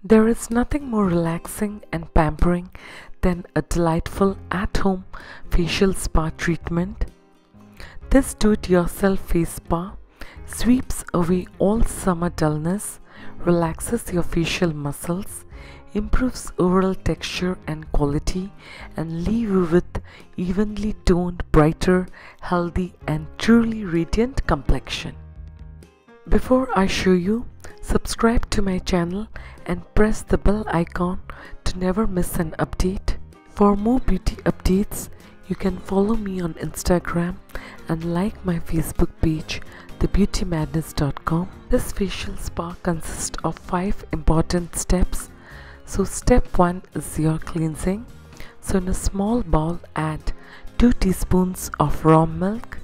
There is nothing more relaxing and pampering than a delightful at-home facial spa treatment. This do-it-yourself face spa sweeps away all summer dullness, relaxes your facial muscles, improves overall texture and quality, and leave you with evenly toned, brighter, healthy, and truly radiant complexion. Before I show you, subscribe to my channel and press the bell icon to never miss an update. For more beauty updates, you can follow me on Instagram and like my Facebook page, thebeautymadness.com. This facial spa consists of 5 important steps. So step 1 is your cleansing. So in a small bowl, add 2 teaspoons of raw milk.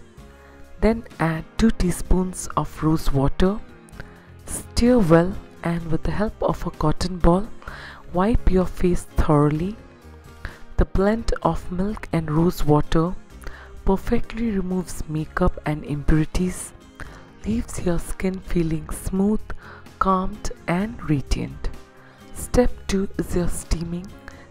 Then add 2 teaspoons of rose water. Stir well, and with the help of a cotton ball, wipe your face thoroughly. The blend of milk and rose water perfectly removes makeup and impurities, leaves your skin feeling smooth, calmed, and radiant. Step 2 is your steaming.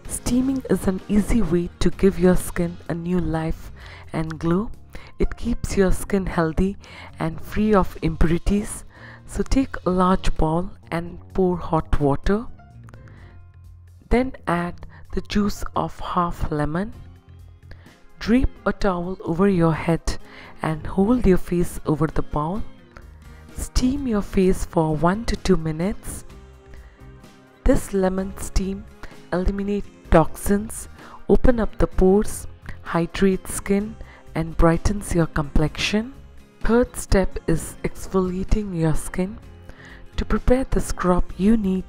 Steaming is an easy way to give your skin a new life and glow. It keeps your skin healthy and free of impurities. So take a large bowl and pour hot water. Then add the juice of half lemon. Drape a towel over your head and hold your face over the bowl. Steam your face for 1 to 2 minutes. This lemon steam eliminates toxins, open up the pores, hydrates skin, and brightens your complexion. Third step is exfoliating your skin. To prepare the scrub, you need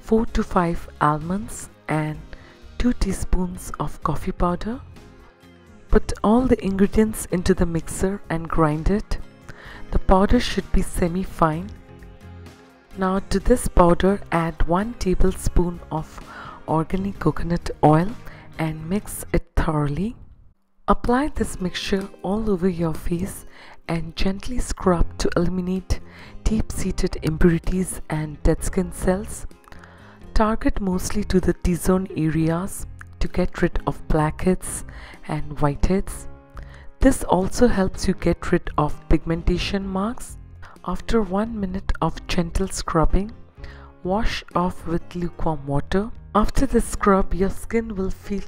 4 to 5 almonds and 2 teaspoons of coffee powder. Put all the ingredients into the mixer and grind it. The powder should be semi-fine. Now to this powder, add 1 tablespoon of organic coconut oil and mix it thoroughly. Apply this mixture all over your face and gently scrub to eliminate deep-seated impurities and dead skin cells. Target mostly to the T-zone areas to get rid of blackheads and whiteheads. This also helps you get rid of pigmentation marks. After 1 minute of gentle scrubbing, wash off with lukewarm water. After the scrub, your skin will feel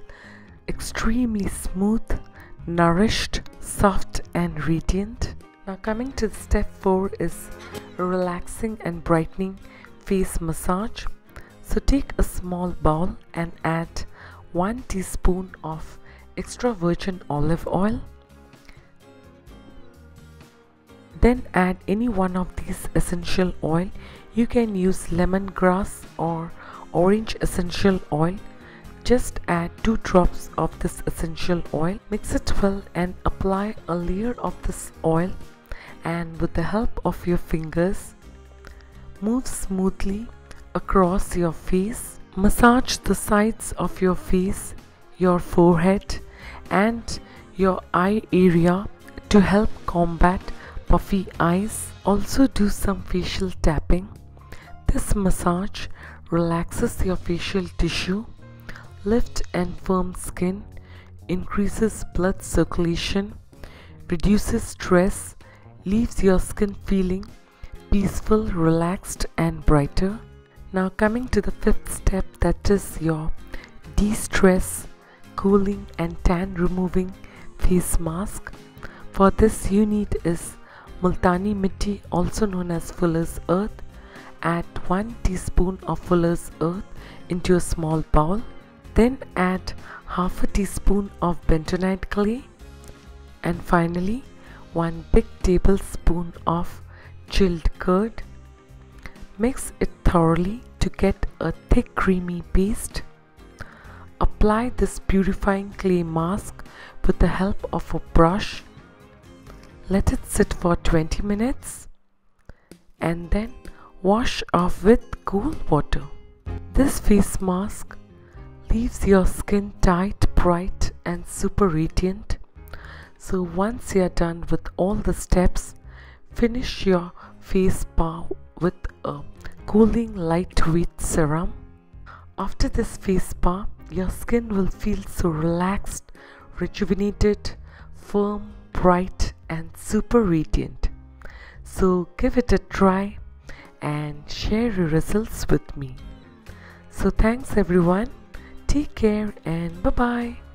extremely smooth, nourished, soft, and radiant. Now coming to step 4 is relaxing and brightening face massage. So take a small bowl and add 1 teaspoon of extra virgin olive oil. Then add any one of these essential oil. You can use lemongrass or orange essential oil. Just add 2 drops of this essential oil. Mix it well and apply a layer of this oil, and with the help of your fingers, move smoothly across your face. Massage the sides of your face, your forehead, and your eye area to help combat puffy eyes. Also do some facial tapping. This massage relaxes your facial tissue, lifts and firms skin, increases blood circulation, reduces stress, leaves your skin feeling peaceful, relaxed, and brighter. Now coming to the 5th step, that is your de-stress, cooling, and tan removing face mask. For this you need is Multani Mitti, also known as Fuller's Earth. Add 1 teaspoon of Fuller's Earth into a small bowl. Then add half a teaspoon of bentonite clay, and finally 1 big tablespoon of chilled curd. Mix it thoroughly to get a thick creamy paste. Apply this purifying clay mask with the help of a brush. Let it sit for 20 minutes and then wash off with cool water. This face mask leaves your skin tight, bright, and super radiant. So once you are done with all the steps, finish your face spa with a cooling lightweight serum. After this face spa, your skin will feel so relaxed, rejuvenated, firm, bright and super radiant. So give it a try and share your results with me. So thanks everyone. Take care and bye bye.